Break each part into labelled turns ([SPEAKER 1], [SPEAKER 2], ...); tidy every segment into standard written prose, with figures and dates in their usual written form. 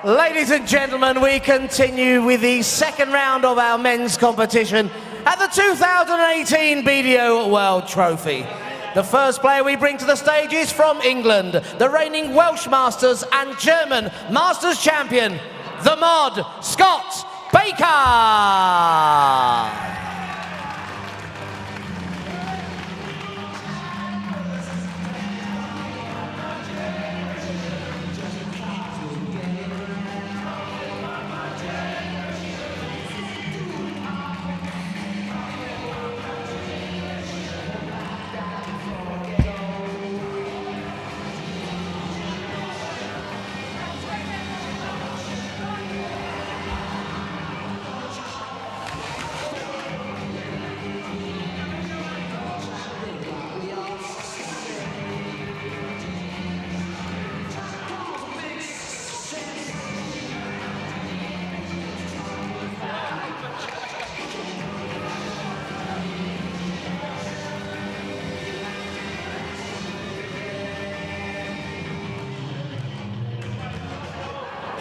[SPEAKER 1] Ladies and gentlemen, we continue with the second round of our men's competition at the 2018 BDO World Trophy. The first player we bring to the stage is from England, the reigning Welsh Masters and German Masters champion, the Mod, Scott Baker.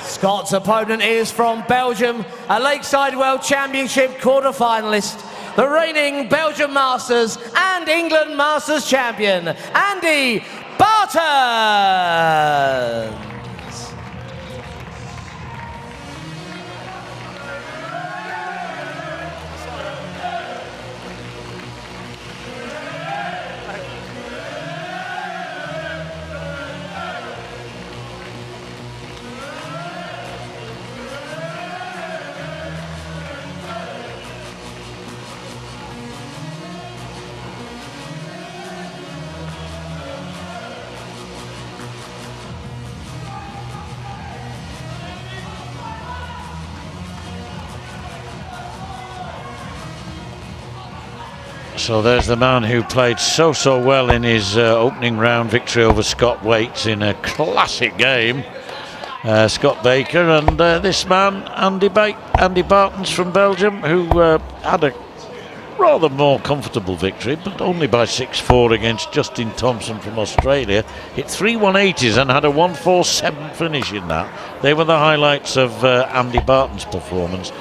[SPEAKER 1] Scott's opponent is from Belgium, a Lakeside World Championship quarter-finalist, the reigning Belgium Masters and England Masters champion, Andy Baetens.
[SPEAKER 2] So there's the man who played so well in his opening round victory over Scott Baetens in a classic game, Scott Baker, and this man, Andy Baetens from Belgium, who had a rather more comfortable victory, but only by 6-4 against Justin Thompson from Australia. Hit 3 180s and had a 1-4-7 finish in that. They were the highlights of Andy Baetens' performance.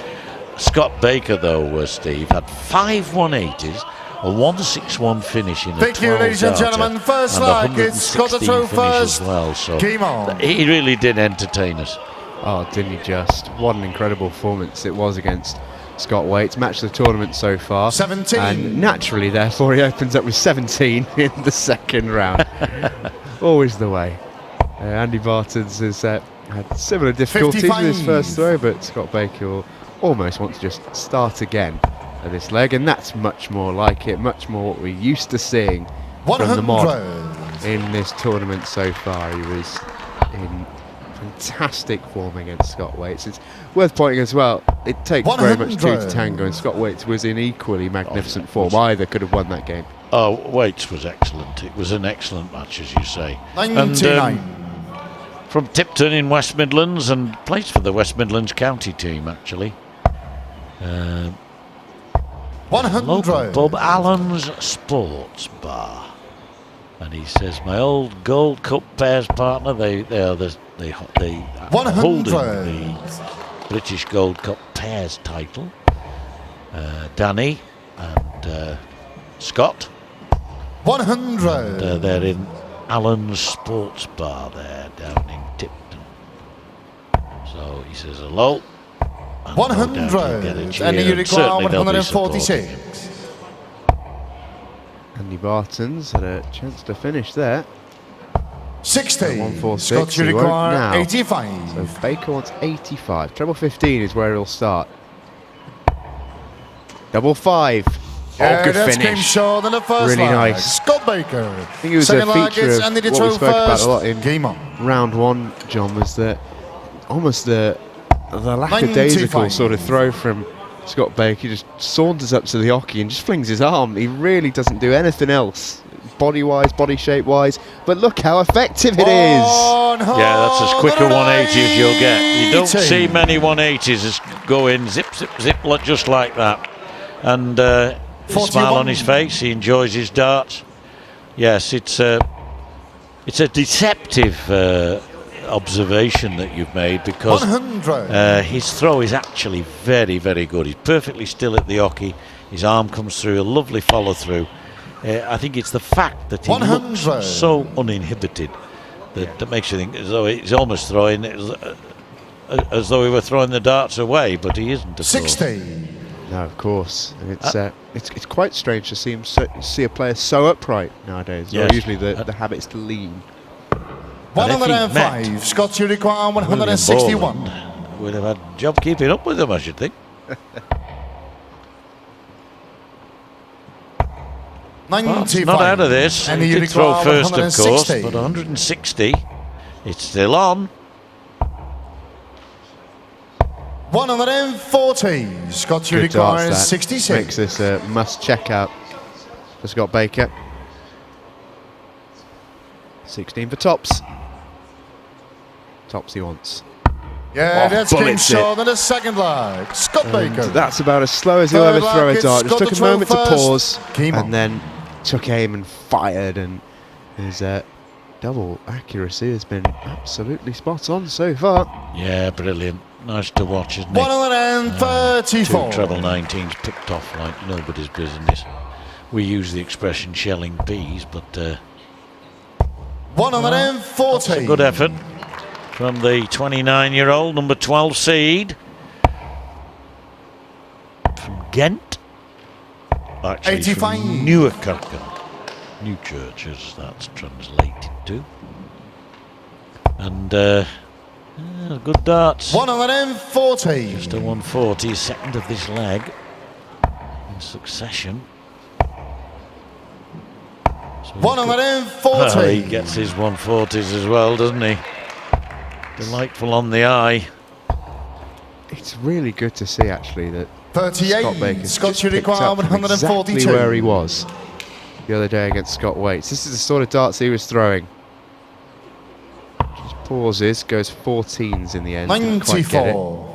[SPEAKER 2] Scott Baker, though, Steve, had 5 180s, a 1-6-1 finish in a 12
[SPEAKER 3] Thank you, ladies and gentlemen. First leg, it's Scott Baetens first.
[SPEAKER 2] Well, so
[SPEAKER 3] game on.
[SPEAKER 2] He really did entertain us.
[SPEAKER 4] Oh, didn't he just? What an incredible performance it was against Scott Baetens. Match of the tournament so far.
[SPEAKER 3] 17.
[SPEAKER 4] And naturally, therefore, he opens up with 17 in the second round. Always the way. Andy Baetens has had similar difficulties
[SPEAKER 3] 55.
[SPEAKER 4] with his first throw, but Scott Baker will almost want to just start again at this leg, and that's much more like it, much more what we're used to seeing
[SPEAKER 3] 100.
[SPEAKER 4] from the Mod in this tournament so far. He was in fantastic form against Scott Baetens. It's worth pointing as well, it takes
[SPEAKER 3] 100.
[SPEAKER 4] very much two to tango, and Scott Baetens was in equally magnificent form. Either could have won that game.
[SPEAKER 2] Oh, Baetens was excellent. It was an excellent match, as you say.
[SPEAKER 3] 99.
[SPEAKER 2] And, from Tipton in West Midlands, and plays for the West Midlands county team, actually.
[SPEAKER 3] 100.
[SPEAKER 2] Local Bob Allen's Sports Bar, and he says, my old Gold Cup pairs partner, they are holding the British Gold Cup pairs title, Danny and Scott.
[SPEAKER 3] 100.
[SPEAKER 2] And, they're in Allen's Sports Bar there down in Tipton. So he says hello.
[SPEAKER 3] 100. And you require 146.
[SPEAKER 4] Andy Baetens had a chance to finish there.
[SPEAKER 3] 60.
[SPEAKER 4] 146.
[SPEAKER 3] Scott, you require 85.
[SPEAKER 4] So Baker wants 85. Treble 15 is where he'll start. Double 5. Oh, good finish.
[SPEAKER 3] Came short in the first
[SPEAKER 4] really
[SPEAKER 3] leg.
[SPEAKER 4] nice.
[SPEAKER 3] Scott Baker.
[SPEAKER 4] I think it was
[SPEAKER 3] second
[SPEAKER 4] a feature of
[SPEAKER 3] Andy
[SPEAKER 4] what we spoke about a lot in
[SPEAKER 3] game on.
[SPEAKER 4] round one, John, was that almost the lackadaisical sort of throw from Scott Baker. He just saunters up to the hockey and just flings his arm. He really doesn't do anything else, body-wise, body shape-wise. But look how effective it is.
[SPEAKER 2] Yeah, that's as quick a 180 as you'll get. You don't see many 180s as go in zip, zip, zip, just like that. And smile on his face. He enjoys his darts. Yes, it's a deceptive observation that you've made, because
[SPEAKER 3] 100.
[SPEAKER 2] his throw is actually very, very good. He's perfectly still at the hockey. His arm comes through, a lovely follow through. I think it's the fact that he looks so uninhibited that makes you think as though he's almost throwing it as though he were throwing the darts away, but he isn't.
[SPEAKER 3] 60.
[SPEAKER 4] No, of course. It's quite strange to see see a player so upright nowadays.
[SPEAKER 2] Yes.
[SPEAKER 4] Usually the habit is to lean.
[SPEAKER 3] 105. Scott, you require 161.
[SPEAKER 2] We'd have had a job keeping up with him, I should think.
[SPEAKER 3] 95.
[SPEAKER 2] Not out of this.
[SPEAKER 3] And
[SPEAKER 2] He
[SPEAKER 3] you
[SPEAKER 2] did throw
[SPEAKER 3] require
[SPEAKER 2] first, of course,
[SPEAKER 3] 160.
[SPEAKER 2] but 160. It's still on.
[SPEAKER 3] 140. Scott, you
[SPEAKER 4] Good
[SPEAKER 3] require
[SPEAKER 4] darts, that
[SPEAKER 3] 66.
[SPEAKER 4] makes this a must check out for Scott Baker. 16 for tops. Tops he wants.
[SPEAKER 3] Yeah, that's King
[SPEAKER 4] bullets it.
[SPEAKER 3] Shaw in the second leg. Scott Baker.
[SPEAKER 4] That's about as slow as he'll
[SPEAKER 3] Third
[SPEAKER 4] ever throw
[SPEAKER 3] leg,
[SPEAKER 4] a
[SPEAKER 3] it's
[SPEAKER 4] dart. Just
[SPEAKER 3] got
[SPEAKER 4] took
[SPEAKER 3] the
[SPEAKER 4] a moment to
[SPEAKER 3] throw
[SPEAKER 4] pause
[SPEAKER 3] first. Came on.
[SPEAKER 4] and then took aim and fired, and his double accuracy has been absolutely spot on so far.
[SPEAKER 2] Yeah, brilliant. Nice to watch, isn't it?
[SPEAKER 3] 134.
[SPEAKER 2] Two treble 19s picked off like nobody's business. We use the expression shelling peas, but
[SPEAKER 3] 140.
[SPEAKER 2] a good effort from the 29-year-old, number 12 seed from Ghent. Actually,
[SPEAKER 3] 85.
[SPEAKER 2] from Nieuwerkerken, Newchurch, as that's translated to. And good darts.
[SPEAKER 3] 140.
[SPEAKER 2] Just a 140, second of this leg in succession. So
[SPEAKER 3] 140.
[SPEAKER 2] he gets his 140s as well, doesn't he? Delightful on the eye.
[SPEAKER 4] It's really good to see, actually, that
[SPEAKER 3] 38.
[SPEAKER 4] Scott Baker
[SPEAKER 3] Scott,
[SPEAKER 4] just
[SPEAKER 3] you
[SPEAKER 4] picked
[SPEAKER 3] require
[SPEAKER 4] up from
[SPEAKER 3] 142.
[SPEAKER 4] exactly where he was the other day against Scott Waits. This is the sort of darts he was throwing. Just pauses, goes 14s in the end. Didn't quite get it.
[SPEAKER 3] 94.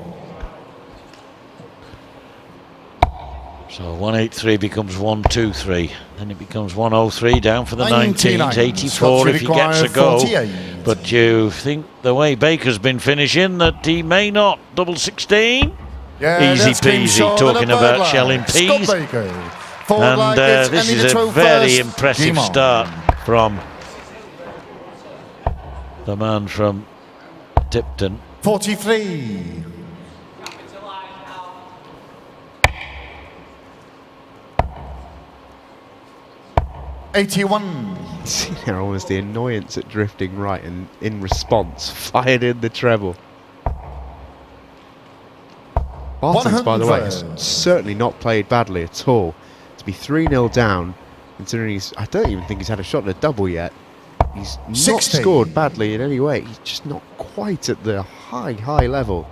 [SPEAKER 2] So 183 becomes 123. Then it becomes 103 down for the 19s. 84 if he gets a go.
[SPEAKER 3] 48.
[SPEAKER 2] But you think the way Baker's been finishing that he may not. Double 16.
[SPEAKER 3] Yeah,
[SPEAKER 2] Easy
[SPEAKER 3] that's King
[SPEAKER 2] peasy,
[SPEAKER 3] Shaw
[SPEAKER 2] talking
[SPEAKER 3] in the
[SPEAKER 2] about
[SPEAKER 3] third
[SPEAKER 2] shelling
[SPEAKER 3] leg.
[SPEAKER 2] peas.
[SPEAKER 3] Scott Baker. Forward
[SPEAKER 2] And
[SPEAKER 3] leg, it's
[SPEAKER 2] this
[SPEAKER 3] Andy
[SPEAKER 2] is
[SPEAKER 3] to
[SPEAKER 2] a
[SPEAKER 3] throw
[SPEAKER 2] very
[SPEAKER 3] first.
[SPEAKER 2] impressive
[SPEAKER 3] Game on.
[SPEAKER 2] start from the man from Tipton.
[SPEAKER 3] 43. $81.
[SPEAKER 4] See there almost the annoyance at drifting right, and in response fired in the treble. Baetens, by the way, has
[SPEAKER 3] 100.
[SPEAKER 4] certainly not played badly at all. To be 3-0 down, considering I don't even think he's had a shot at a double yet. He's not
[SPEAKER 3] 60.
[SPEAKER 4] scored badly in any way. He's just not quite at the high level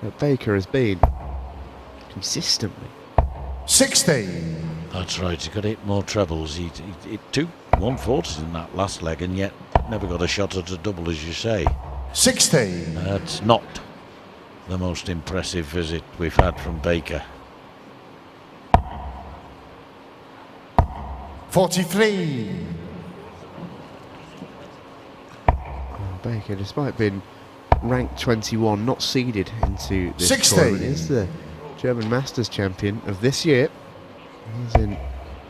[SPEAKER 4] that Baker has been consistently.
[SPEAKER 3] 60.
[SPEAKER 2] That's right, he's got 8 more trebles. He hit 2 140s in that last leg and yet never got a shot at a double, as you say.
[SPEAKER 3] 60.
[SPEAKER 2] That's not the most impressive visit we've had from Baker.
[SPEAKER 3] 43.
[SPEAKER 4] Baker, despite being ranked 21, not seeded into this
[SPEAKER 3] 60.
[SPEAKER 4] tournament, is the German Masters champion of this year. He's in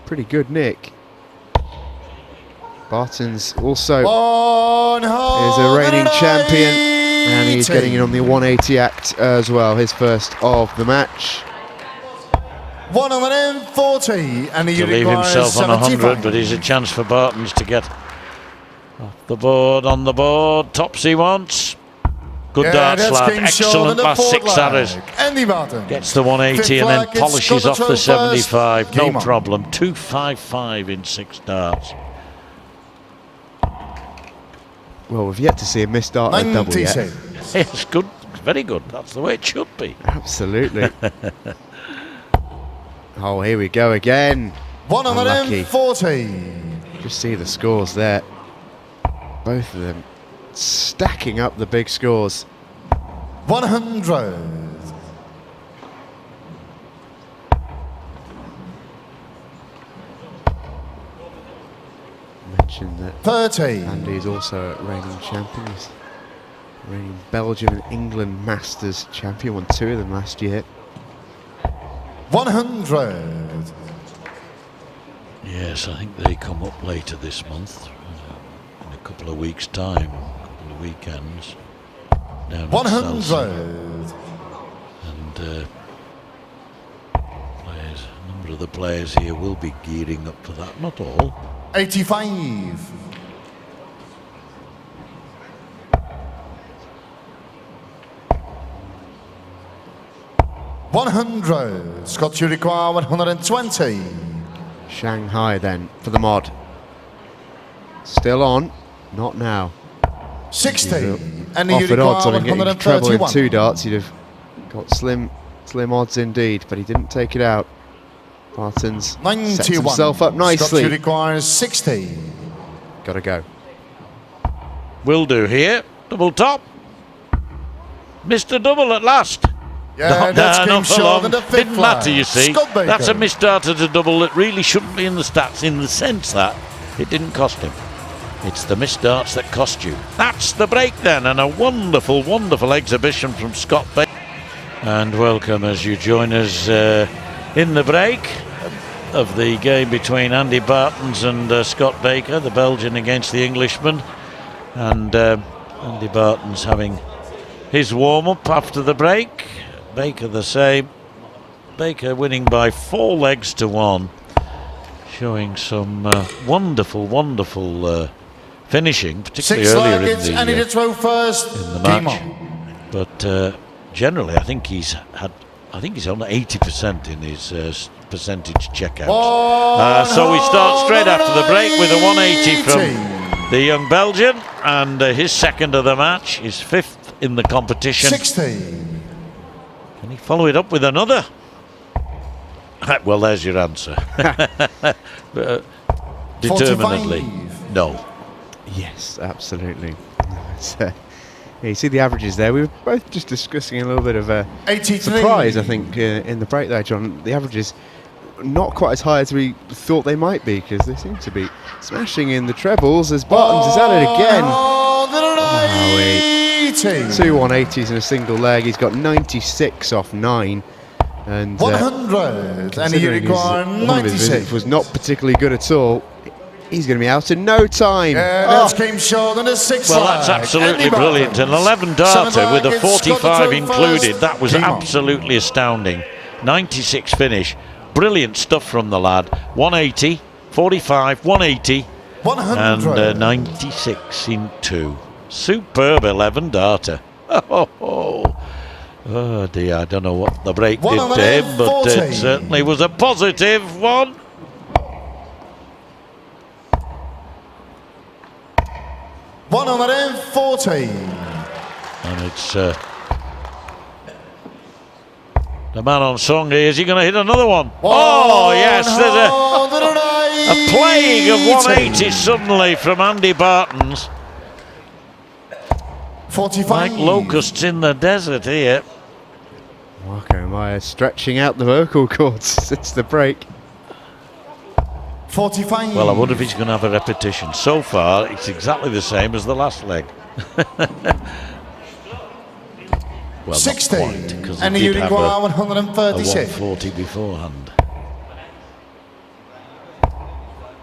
[SPEAKER 4] pretty good nick. Baetens also is a reigning champion, and he's getting in on the 180 act as well, his first of the match.
[SPEAKER 3] 140, and he
[SPEAKER 2] To leave
[SPEAKER 3] requires
[SPEAKER 2] himself on 100,
[SPEAKER 3] 75.
[SPEAKER 2] but he's a chance for Baetens to get off the board, on the board. Tops he wants. Good
[SPEAKER 3] Yeah,
[SPEAKER 2] darts,
[SPEAKER 3] that's
[SPEAKER 2] lad.
[SPEAKER 3] King Shaw in
[SPEAKER 2] Excellent
[SPEAKER 3] the
[SPEAKER 2] last 6
[SPEAKER 3] fourth
[SPEAKER 2] arrows.
[SPEAKER 3] leg. Andy Baetens.
[SPEAKER 2] Gets the 180
[SPEAKER 3] Fifth
[SPEAKER 2] and then
[SPEAKER 3] leg, it's
[SPEAKER 2] polishes
[SPEAKER 3] Scott
[SPEAKER 2] off the
[SPEAKER 3] first.
[SPEAKER 2] 75. No
[SPEAKER 3] Game on.
[SPEAKER 2] problem. 255 in 6 darts.
[SPEAKER 4] Well, we've yet to see him miss dart at a double yet.
[SPEAKER 3] 96.
[SPEAKER 2] It's good. Very good. That's the way it should be.
[SPEAKER 4] Absolutely. Oh, here we go again. Unlucky.
[SPEAKER 3] 140.
[SPEAKER 4] Just see the scores there. Both of them stacking up the big scores.
[SPEAKER 3] 100.
[SPEAKER 4] Mentioned that
[SPEAKER 3] 30.
[SPEAKER 4] Andy is also a reigning champion. He's Reigning Belgium and England Masters champion, won 2 of them last year.
[SPEAKER 3] 100.
[SPEAKER 2] Yes, I think they come up later this month, in a couple of weeks' time, a couple of weekends. Down at
[SPEAKER 3] 100.
[SPEAKER 2] Salsa. And players, a number of the players here will be gearing up for that, not all.
[SPEAKER 3] 85. 100. Scott, you require 120.
[SPEAKER 4] Shanghai then for the mod. Still on, not now.
[SPEAKER 3] 60. And
[SPEAKER 4] Offered
[SPEAKER 3] you
[SPEAKER 4] odds
[SPEAKER 3] require
[SPEAKER 4] on him getting treble in
[SPEAKER 3] 131.
[SPEAKER 4] 2 darts. He'd have got slim odds indeed, but he didn't take it out. Baetens sets
[SPEAKER 3] 91.
[SPEAKER 4] himself up
[SPEAKER 3] Scott,
[SPEAKER 4] nicely.
[SPEAKER 3] you requires 60.
[SPEAKER 4] Got to go.
[SPEAKER 2] Will do here. Double top. Mr. Double at last.
[SPEAKER 3] Yeah, that's game
[SPEAKER 2] not for
[SPEAKER 3] short
[SPEAKER 2] long.
[SPEAKER 3] than the fifth
[SPEAKER 2] Didn't matter,
[SPEAKER 3] flag.
[SPEAKER 2] you see.
[SPEAKER 3] Scott Baker.
[SPEAKER 2] That's a missed starter to double that really shouldn't be in the stats, in the sense that it didn't cost him. It's the missed darts that cost you. That's the break then, and a wonderful, wonderful exhibition from Scott Baker. And welcome as you join us in the break of the game between Andy Baetens and Scott Baker, the Belgian against the Englishman. And Andy Baetens having his warm-up after the break. Baker the same. Baker winning by 4 legs to 1, showing some wonderful, wonderful finishing, particularly
[SPEAKER 3] 6
[SPEAKER 2] earlier
[SPEAKER 3] targets, and he
[SPEAKER 2] in
[SPEAKER 3] did throw first.
[SPEAKER 2] the
[SPEAKER 3] Game
[SPEAKER 2] match.
[SPEAKER 3] on.
[SPEAKER 2] But generally, I think he's on 80% in his percentage checkouts. So we start straight after the break with a 180 from the young Belgian, and his second of the match, his 5th in the competition.
[SPEAKER 3] 60.
[SPEAKER 2] Can he follow it up with another? Well, there's your answer. Determinedly,
[SPEAKER 3] 45.
[SPEAKER 2] no.
[SPEAKER 4] Yes, absolutely. Yeah, you see the averages there. We were both just discussing a little bit of a
[SPEAKER 3] 83.
[SPEAKER 4] surprise, I think, in the break there, John. The averages not quite as high as we thought they might be, because they seem to be smashing in the trebles as Baetens is at it again.
[SPEAKER 3] Oh, 80.
[SPEAKER 4] 2 180s in a single leg. He's got 96 off 9. And
[SPEAKER 3] 100. And you
[SPEAKER 4] considering
[SPEAKER 3] require
[SPEAKER 4] one of his
[SPEAKER 3] 96.
[SPEAKER 4] visits was not particularly good at all, he's going to be out in no time.
[SPEAKER 3] Yeah, that's game short and a 6
[SPEAKER 2] Well, that's absolutely brilliant. An 11 darter with a 45 included. That was absolutely astounding. 96 finish. Brilliant stuff from the lad. 180, 45, 180,
[SPEAKER 3] 100.
[SPEAKER 2] and 96 in 2. Superb 11 darter. Oh dear, I don't know what the break did to him, but it certainly was a positive one.
[SPEAKER 3] $140.
[SPEAKER 2] And it's the man on song here. Is he going to hit another one? Oh yes, there's a plague of 180 suddenly from Andy Baetens.
[SPEAKER 3] 45.
[SPEAKER 2] Like locusts in the desert here.
[SPEAKER 4] Marco Meyer stretching out the vocal cords since the break.
[SPEAKER 3] 45.
[SPEAKER 2] Well, I wonder if he's going to have a repetition. So far, it's exactly the same as the last leg. Well,
[SPEAKER 3] 60.
[SPEAKER 2] not quite, because
[SPEAKER 3] And
[SPEAKER 2] he
[SPEAKER 3] you
[SPEAKER 2] did have
[SPEAKER 3] require
[SPEAKER 2] a
[SPEAKER 3] 136.
[SPEAKER 2] 140 beforehand.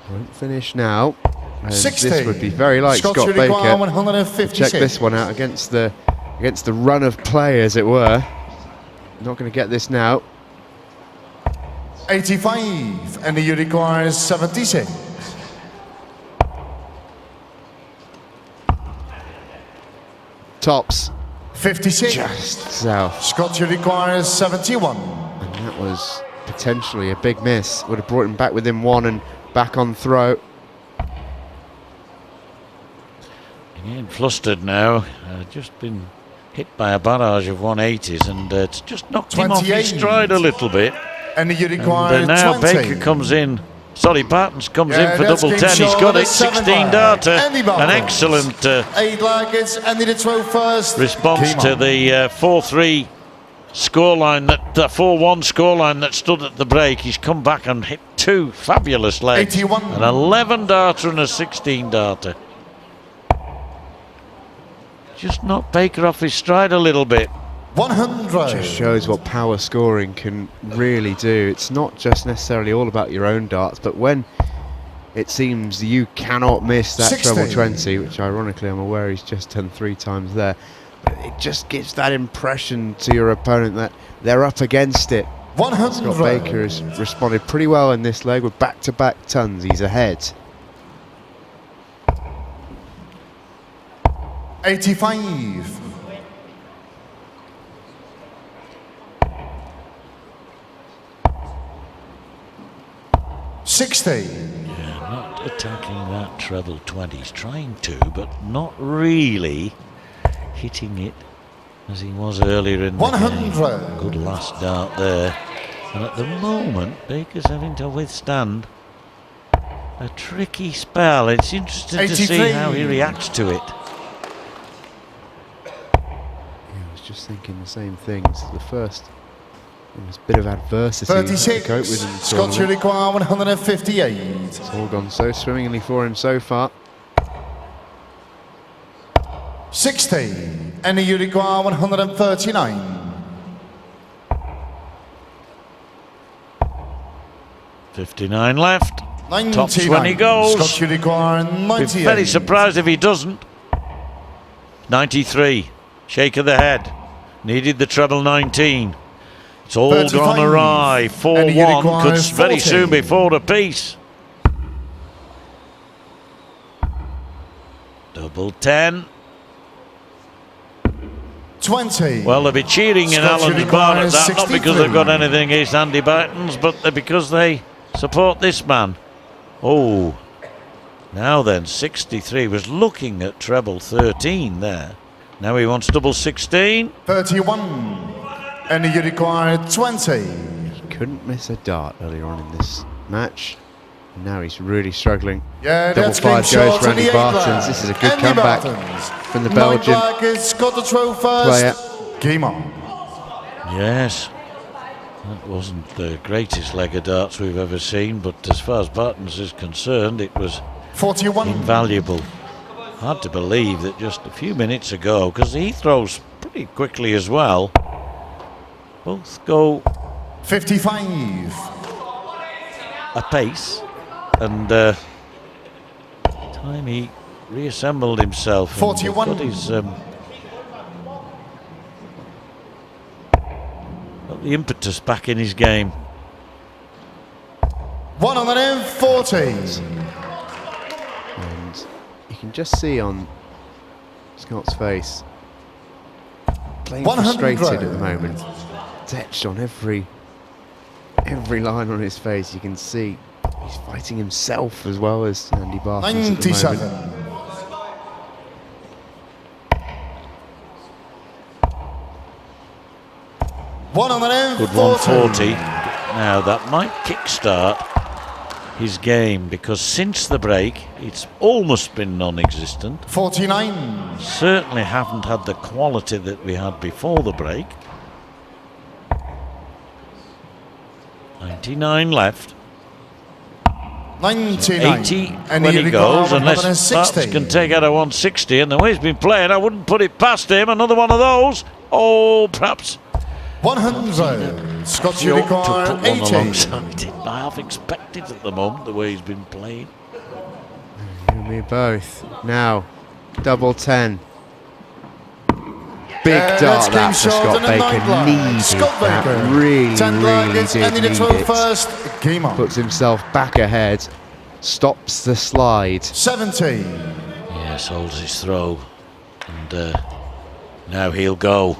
[SPEAKER 4] Won't finish now. And
[SPEAKER 3] 60.
[SPEAKER 4] This would be very like
[SPEAKER 3] Scott,
[SPEAKER 4] Scott
[SPEAKER 3] you require
[SPEAKER 4] Baker.
[SPEAKER 3] 156.
[SPEAKER 4] Check this one out against the run of play, as it were. Not going to get this now.
[SPEAKER 3] 85. And you require 76.
[SPEAKER 4] Tops
[SPEAKER 3] 56.
[SPEAKER 4] just south.
[SPEAKER 3] Scott, you require 71.
[SPEAKER 4] And that was potentially a big miss. Would have brought him back within 1 and back on throw.
[SPEAKER 2] Getting flustered now. Just been hit by a barrage of 180s, and it's just knocked him off his
[SPEAKER 3] 28.
[SPEAKER 2] stride a little bit.
[SPEAKER 3] And you require
[SPEAKER 2] And now
[SPEAKER 3] 20.
[SPEAKER 2] Baker comes in. Sorry, Baetens comes
[SPEAKER 3] Yeah,
[SPEAKER 2] in for
[SPEAKER 3] that's
[SPEAKER 2] double
[SPEAKER 3] game
[SPEAKER 2] 10. He's
[SPEAKER 3] short
[SPEAKER 2] got
[SPEAKER 3] of
[SPEAKER 2] it.
[SPEAKER 3] 7
[SPEAKER 2] 16
[SPEAKER 3] leg.
[SPEAKER 2] darter.
[SPEAKER 3] Andy
[SPEAKER 2] An
[SPEAKER 3] Baetens.
[SPEAKER 2] excellent
[SPEAKER 3] 8 laggers, and did it throw first.
[SPEAKER 2] response
[SPEAKER 3] Game
[SPEAKER 2] to
[SPEAKER 3] on.
[SPEAKER 2] the 4-3 scoreline, that 4-1 scoreline that stood at the break. He's come back and hit 2 fabulous legs.
[SPEAKER 3] 81.
[SPEAKER 2] An 11 darter and a 16 darter. just knocked Baker off his stride a little bit.
[SPEAKER 3] 100.
[SPEAKER 4] Just shows what power scoring can really do. It's not just necessarily all about your own darts, but when it seems you cannot miss that
[SPEAKER 3] 60.
[SPEAKER 4] treble 20, which ironically I'm aware he's just done 3 times there, but it just gives that impression to your opponent that they're up against it.
[SPEAKER 3] 100.
[SPEAKER 4] Scott Baker has responded pretty well in this leg with back-to-back tons. He's ahead.
[SPEAKER 3] 85. 60.
[SPEAKER 2] Yeah, not attacking that treble 20. He's trying to, but not really hitting it as he was earlier in the
[SPEAKER 3] 100.
[SPEAKER 2] game. Good last dart there. And at the moment, Baker's having to withstand a tricky spell. It's interesting to see
[SPEAKER 3] 83.
[SPEAKER 2] how he reacts to it.
[SPEAKER 4] Yeah, I was just thinking the same things. The first, there's a bit of adversity to
[SPEAKER 3] 36.
[SPEAKER 4] cope with in the
[SPEAKER 3] Scott
[SPEAKER 4] tournament.
[SPEAKER 3] require 158.
[SPEAKER 4] It's all gone so swimmingly for him so far.
[SPEAKER 3] 60. And you require 139.
[SPEAKER 2] 59 left.
[SPEAKER 3] 99.
[SPEAKER 2] Tops when he goes.
[SPEAKER 3] Scott require
[SPEAKER 2] Be
[SPEAKER 3] 98.
[SPEAKER 2] very surprised if he doesn't. 93. Shake of the head. Needed the treble 19. It's all
[SPEAKER 3] 35.
[SPEAKER 2] gone awry.
[SPEAKER 3] And he
[SPEAKER 2] 4-1. Could
[SPEAKER 3] requires
[SPEAKER 2] very
[SPEAKER 3] 40.
[SPEAKER 2] soon be 4 apiece. Double 10.
[SPEAKER 3] 20.
[SPEAKER 2] Well, they'll be cheering in
[SPEAKER 3] Scott
[SPEAKER 2] Alan's
[SPEAKER 3] requires
[SPEAKER 2] bar at that, not because they've got
[SPEAKER 3] 63.
[SPEAKER 2] anything against Andy Baetens, but because they support this man. Oh, now then, 63 was looking at treble 13 there. Now he wants double 16.
[SPEAKER 3] 31. And you require 20.
[SPEAKER 4] He couldn't miss a dart earlier on in this match. And now he's really struggling.
[SPEAKER 3] Yeah,
[SPEAKER 4] Double
[SPEAKER 3] that's game
[SPEAKER 4] 5 goes
[SPEAKER 3] shot
[SPEAKER 4] for
[SPEAKER 3] to
[SPEAKER 4] Andy
[SPEAKER 3] the
[SPEAKER 4] Baetens.
[SPEAKER 3] eight
[SPEAKER 4] This is a
[SPEAKER 3] black.
[SPEAKER 4] good
[SPEAKER 3] Andy
[SPEAKER 4] comeback
[SPEAKER 3] Baetens.
[SPEAKER 4] from the
[SPEAKER 3] Nine
[SPEAKER 4] Belgian
[SPEAKER 3] black has got the throw
[SPEAKER 4] player.
[SPEAKER 3] first. Game on.
[SPEAKER 2] Yes, that wasn't the greatest leg of darts we've ever seen, but as far as Baetens is concerned, it was
[SPEAKER 3] 41.
[SPEAKER 2] invaluable. Hard to believe that just a few minutes ago, because he throws pretty quickly as well, both go
[SPEAKER 3] 55.
[SPEAKER 2] a pace, and time he reassembled himself. and
[SPEAKER 3] 41.
[SPEAKER 2] Got his, got the impetus back in his game.
[SPEAKER 3] 140.
[SPEAKER 4] And you can just see on Scott's face, playing
[SPEAKER 3] 100.
[SPEAKER 4] frustrated at the moment. It's etched on every line on his face. You can see he's fighting himself as well as Andy Baetens at the
[SPEAKER 3] 97.
[SPEAKER 4] moment.
[SPEAKER 2] Good 140. Now that might kickstart his game, because since the break it's almost been non-existent.
[SPEAKER 3] 49.
[SPEAKER 2] Certainly haven't had the quality that we had before the break. 99 left.
[SPEAKER 3] 99.
[SPEAKER 2] 80
[SPEAKER 3] And
[SPEAKER 2] when
[SPEAKER 3] you
[SPEAKER 2] he goes,
[SPEAKER 3] require
[SPEAKER 2] unless
[SPEAKER 3] 160.
[SPEAKER 2] Baetens can take out a 160, and the way he's been playing, I wouldn't put it past him. Another one of those. Oh, perhaps
[SPEAKER 3] 100. Scott, you
[SPEAKER 2] he ought to
[SPEAKER 3] require
[SPEAKER 2] put one
[SPEAKER 3] 80.
[SPEAKER 2] alongside it. I half expected at the moment the way he's been playing.
[SPEAKER 4] You and me both. Now, double 10. Big
[SPEAKER 3] Let's
[SPEAKER 4] dart
[SPEAKER 3] game
[SPEAKER 4] that for
[SPEAKER 3] shot
[SPEAKER 4] Scott
[SPEAKER 3] and a
[SPEAKER 4] Baker.
[SPEAKER 3] nine black.
[SPEAKER 4] Needed
[SPEAKER 3] Scott
[SPEAKER 4] that.
[SPEAKER 3] Baker.
[SPEAKER 4] Really,
[SPEAKER 3] 10 black
[SPEAKER 4] really
[SPEAKER 3] is
[SPEAKER 4] did
[SPEAKER 3] ending the
[SPEAKER 4] need
[SPEAKER 3] 12
[SPEAKER 4] it.
[SPEAKER 3] first. Game on.
[SPEAKER 4] Puts himself back ahead. Stops the slide.
[SPEAKER 3] 70.
[SPEAKER 2] Yes, holds his throw, and now he'll go.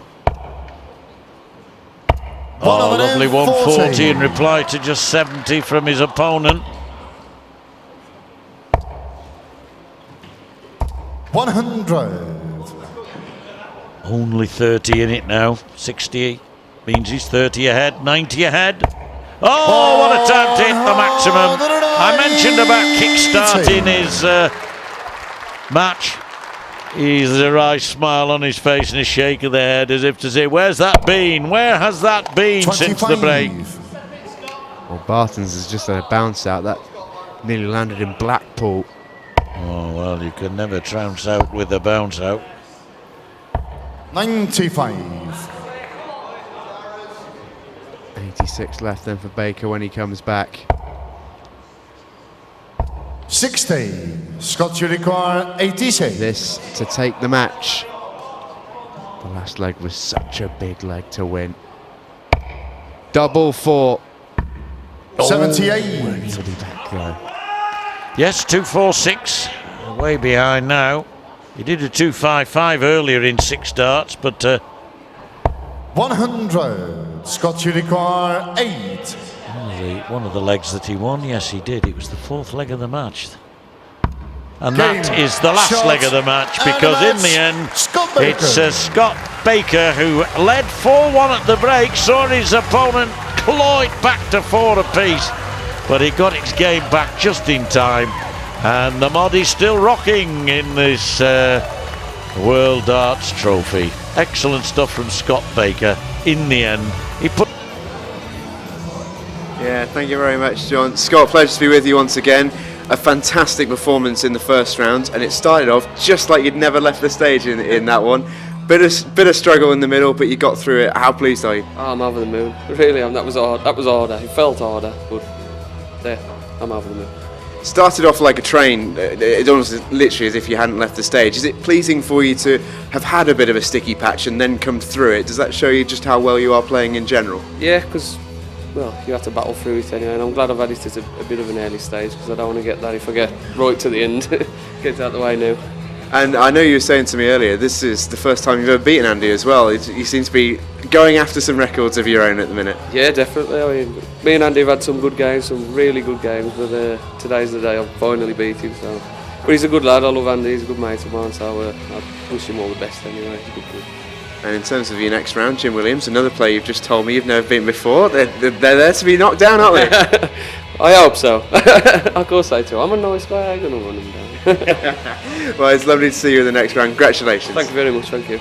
[SPEAKER 2] Oh, lovely 140 in reply to just 70 from his opponent.
[SPEAKER 3] 100.
[SPEAKER 2] Only 30 in it now. 60 means he's 30 ahead, 90 ahead. Oh, what a time to hit the maximum. I mentioned about kick-starting his match. He's a wry smile on his face and a shake of the head as if to say, where's that been? Where has that been
[SPEAKER 3] 25.
[SPEAKER 2] since the break?
[SPEAKER 4] Well, Baetens has just had a bounce out. That nearly landed in Blackpool.
[SPEAKER 2] Oh, well, you can never trounce out with a bounce out.
[SPEAKER 3] 95.
[SPEAKER 4] 86 left then for Baker when he comes back.
[SPEAKER 3] 60. Scott, you require 86.
[SPEAKER 4] This to take the match. The last leg was such a big leg to win. Double for
[SPEAKER 3] 78.
[SPEAKER 4] He'll be back though.
[SPEAKER 2] Yes, 246. Way behind now. He did a 255 earlier in 6 starts, but
[SPEAKER 3] 100. Scott, you require 8.
[SPEAKER 2] one of the legs that he won, yes, he did. It was the 4th leg of the match. And that is the last leg of the match, because in the end, it's Scott Baker who led 4-1 at the break, saw his opponent claw it back to 4 apiece, but he got his game back just in time. And the mod is still rocking in this World Darts Trophy. Excellent stuff from Scott Baker. In the end, he put...
[SPEAKER 4] Yeah, thank you very much, John. Scott, pleasure to be with you once again. A fantastic performance in the first round, and it started off just like you'd never left the stage in that one. Bit of struggle in the middle, but you got through it. How pleased are you?
[SPEAKER 5] Oh, I'm over the moon. Really, that was hard. That was harder. It felt harder, but there, I'm over the moon.
[SPEAKER 4] Started off like a train. It's almost literally as if you hadn't left the stage. Is it pleasing for you to have had a bit of a sticky patch and then come through it? Does that show you just how well you are playing in general?
[SPEAKER 5] Yeah, because, well, you have to battle through it anyway, and I'm glad I've had it at a bit of an early stage, because I don't want to get that if I get right to the end. Get it out of the way now.
[SPEAKER 4] And I know you were saying to me earlier, this is the first time you've ever beaten Andy as well. You seem to be going after some records of your own at the minute.
[SPEAKER 5] Yeah, definitely. I mean, me and Andy have had some good games, some really good games, but today's the day I've finally beat him. So, but he's a good lad. I love Andy. He's a good mate of mine, so I wish him all the best anyway. He's a good kid.
[SPEAKER 4] And in terms of your next round, Jim Williams, another player you've just told me you've never beaten before. They're there to be knocked down, aren't they?
[SPEAKER 5] I hope so. Of course I do. I'm a nice guy. I'm going to run him down.
[SPEAKER 4] Well, it's lovely to see you in the next round. Congratulations.
[SPEAKER 5] Thank you very much. Thank you.